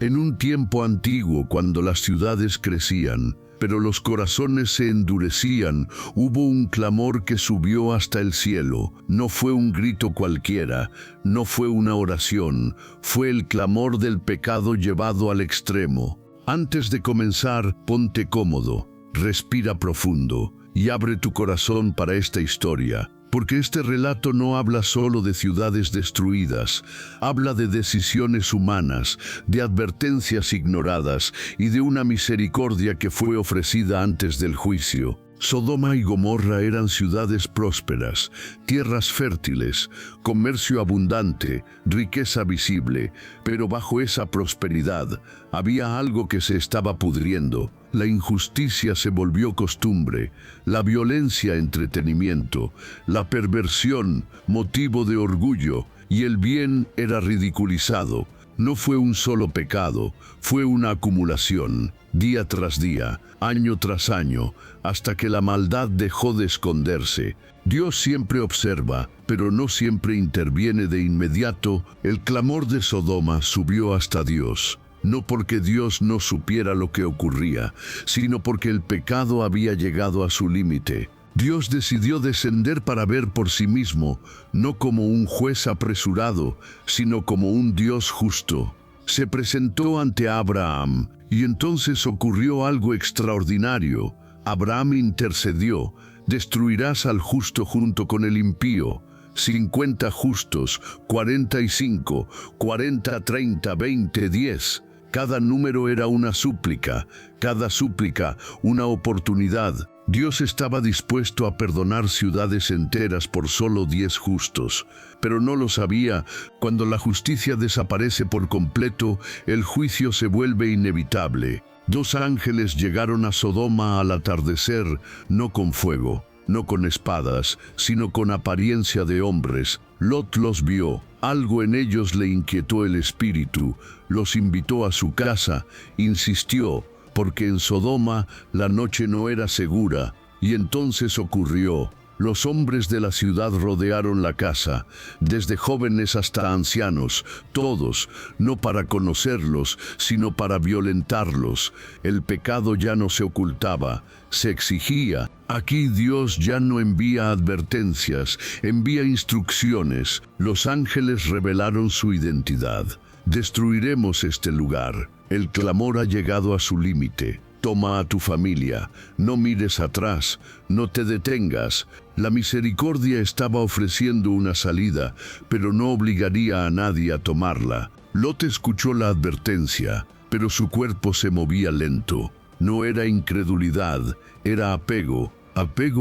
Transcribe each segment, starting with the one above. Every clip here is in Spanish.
En un tiempo antiguo, cuando las ciudades crecían, pero los corazones se endurecían, hubo un clamor que subió hasta el cielo. No fue un grito cualquiera, no fue una oración, fue el clamor del pecado llevado al extremo. Antes de comenzar, ponte cómodo, respira profundo y abre tu corazón para esta historia. Porque este relato no habla solo de ciudades destruidas, habla de decisiones humanas, de advertencias ignoradas y de una misericordia que fue ofrecida antes del juicio. Sodoma y Gomorra eran ciudades prósperas, tierras fértiles, comercio abundante, riqueza visible, pero bajo esa prosperidad había algo que se estaba pudriendo. La injusticia se volvió costumbre, la violencia entretenimiento, la perversión motivo de orgullo y el bien era ridiculizado. No fue un solo pecado, fue una acumulación, día tras día, año tras año, hasta que la maldad dejó de esconderse. Dios siempre observa, pero no siempre interviene de inmediato. El clamor de Sodoma subió hasta Dios. No porque Dios no supiera lo que ocurría, sino porque el pecado había llegado a su límite. Dios decidió descender para ver por sí mismo, no como un juez apresurado, sino como un Dios justo. Se presentó ante Abraham, y entonces ocurrió algo extraordinario. Abraham intercedió: destruirás al justo junto con el impío. 50 justos, 45, 40, 30, 20, 10. Cada número era una súplica, cada súplica una oportunidad. Dios estaba dispuesto a perdonar ciudades enteras por solo 10 justos, pero no lo sabía. Cuando la justicia desaparece por completo, el juicio se vuelve inevitable. 2 ángeles llegaron a Sodoma al atardecer, no con fuego, no con espadas, sino con apariencia de hombres. Lot los vio. Algo en ellos le inquietó el espíritu, los invitó a su casa, insistió, porque en Sodoma la noche no era segura. Y entonces ocurrió. Los hombres de la ciudad rodearon la casa, desde jóvenes hasta ancianos, todos, no para conocerlos, sino para violentarlos. El pecado ya no se ocultaba, se exigía. Aquí Dios ya no envía advertencias, envía instrucciones. Los ángeles revelaron su identidad. Destruiremos este lugar. El clamor ha llegado a su límite. Toma a tu familia, no mires atrás, no te detengas. La misericordia estaba ofreciendo una salida, pero no obligaría a nadie a tomarla. Lot escuchó la advertencia, pero su cuerpo se movía lento. No era incredulidad, era apego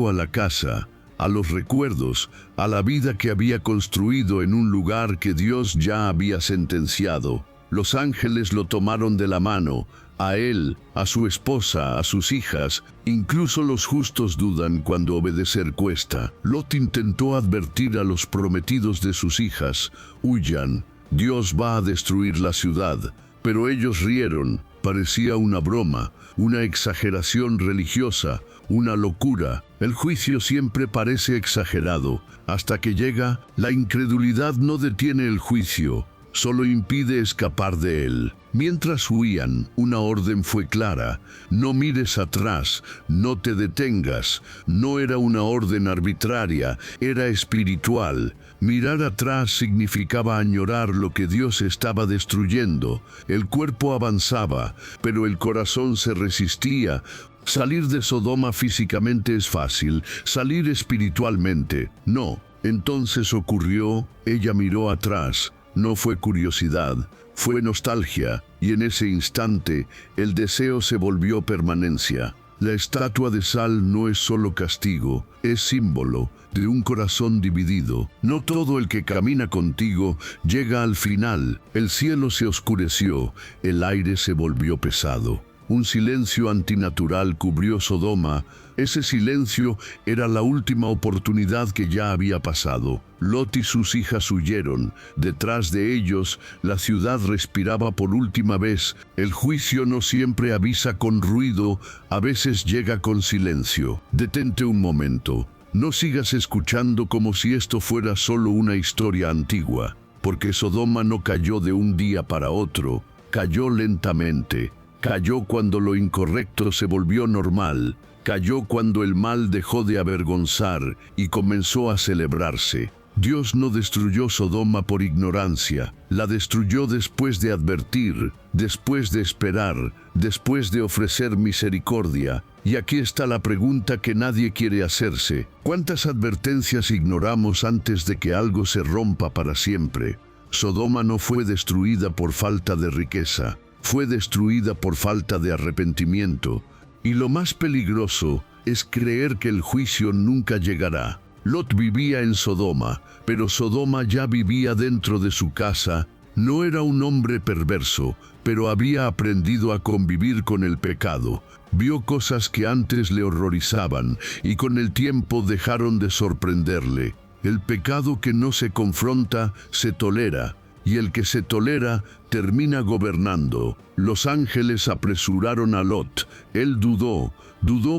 a la casa, a los recuerdos, a la vida que había construido en un lugar que Dios ya había sentenciado. Los ángeles lo tomaron de la mano, a él, a su esposa, a sus hijas. Incluso los justos dudan cuando obedecer cuesta. Lot intentó advertir a los prometidos de sus hijas: huyan, Dios va a destruir la ciudad. Pero ellos rieron. Parecía una broma, una exageración religiosa, una locura. El juicio siempre parece exagerado. Hasta que llega, la incredulidad no detiene el juicio, solo impide escapar de él. Mientras huían, una orden fue clara: no mires atrás, no te detengas. No era una orden arbitraria, era espiritual. Mirar atrás significaba añorar lo que Dios estaba destruyendo. El cuerpo avanzaba, pero el corazón se resistía. Salir de Sodoma físicamente es fácil, salir espiritualmente, no. Entonces ocurrió, ella miró atrás. No fue curiosidad, fue nostalgia, y en ese instante el deseo se volvió permanencia. La estatua de sal no es solo castigo, es símbolo de un corazón dividido. No todo el que camina contigo llega al final. El cielo se oscureció, el aire se volvió pesado. Un silencio antinatural cubrió Sodoma. Ese silencio era la última oportunidad que ya había pasado. Lot y sus hijas huyeron. Detrás de ellos, la ciudad respiraba por última vez. El juicio no siempre avisa con ruido, a veces llega con silencio. Detente un momento. No sigas escuchando como si esto fuera solo una historia antigua, porque Sodoma no cayó de un día para otro. cayó lentamente, cayó cuando lo incorrecto se volvió normal, cayó cuando el mal dejó de avergonzar y comenzó a celebrarse. Dios no destruyó Sodoma por ignorancia, la destruyó después de advertir, después de esperar, después de ofrecer misericordia. Y aquí está la pregunta que nadie quiere hacerse: ¿cuántas advertencias ignoramos antes de que algo se rompa para siempre? Sodoma no fue destruida por falta de riqueza, fue destruida por falta de arrepentimiento. Y lo más peligroso es creer que el juicio nunca llegará. Lot vivía en Sodoma, pero Sodoma ya vivía dentro de su casa. No era un hombre perverso, pero había aprendido a convivir con el pecado. Vio cosas que antes le horrorizaban y con el tiempo dejaron de sorprenderle. El pecado que no se confronta se tolera, y el que se tolera termina gobernando. Los ángeles apresuraron a Lot. Él dudó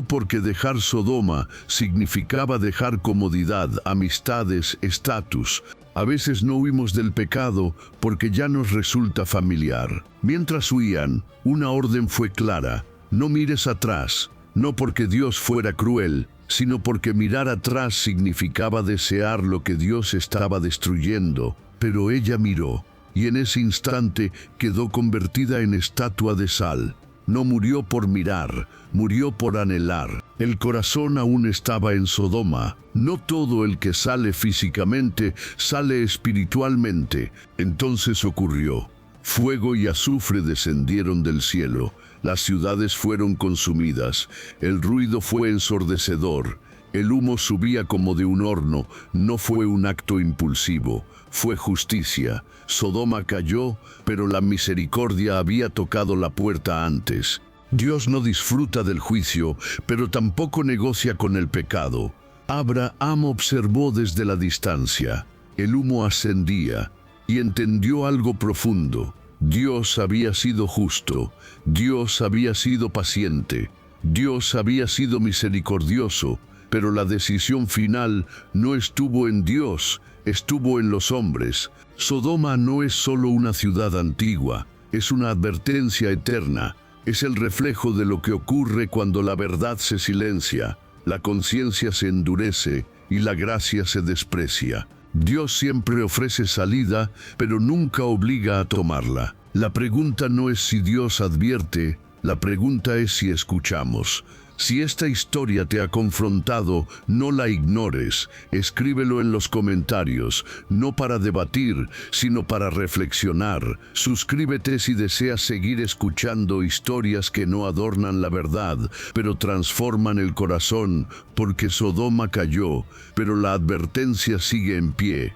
porque dejar Sodoma significaba dejar comodidad, amistades, estatus. A veces no huimos del pecado porque ya nos resulta familiar. Mientras huían, una orden fue clara: no mires atrás, no porque Dios fuera cruel, sino porque mirar atrás significaba desear lo que Dios estaba destruyendo. Pero ella miró, y en ese instante quedó convertida en estatua de sal. No murió por mirar, murió por anhelar. El corazón aún estaba en Sodoma. No todo el que sale físicamente sale espiritualmente. Entonces ocurrió. Fuego y azufre descendieron del cielo. Las ciudades fueron consumidas. El ruido fue ensordecedor. El humo subía como de un horno. No fue un acto impulsivo, fue justicia. Sodoma cayó, pero la misericordia había tocado la puerta antes. Dios no disfruta del juicio, pero tampoco negocia con el pecado. Abraham observó desde la distancia. El humo ascendía y entendió algo profundo. Dios había sido justo, Dios había sido paciente, Dios había sido misericordioso, pero la decisión final no estuvo en Dios, estuvo en los hombres. Sodoma no es solo una ciudad antigua, es una advertencia eterna. Es el reflejo de lo que ocurre cuando la verdad se silencia, la conciencia se endurece y la gracia se desprecia. Dios siempre ofrece salida, pero nunca obliga a tomarla. La pregunta no es si Dios advierte, la pregunta es si escuchamos. Si esta historia te ha confrontado, no la ignores. Escríbelo en los comentarios, no para debatir, sino para reflexionar. Suscríbete si deseas seguir escuchando historias que no adornan la verdad, pero transforman el corazón, porque Sodoma cayó, pero la advertencia sigue en pie.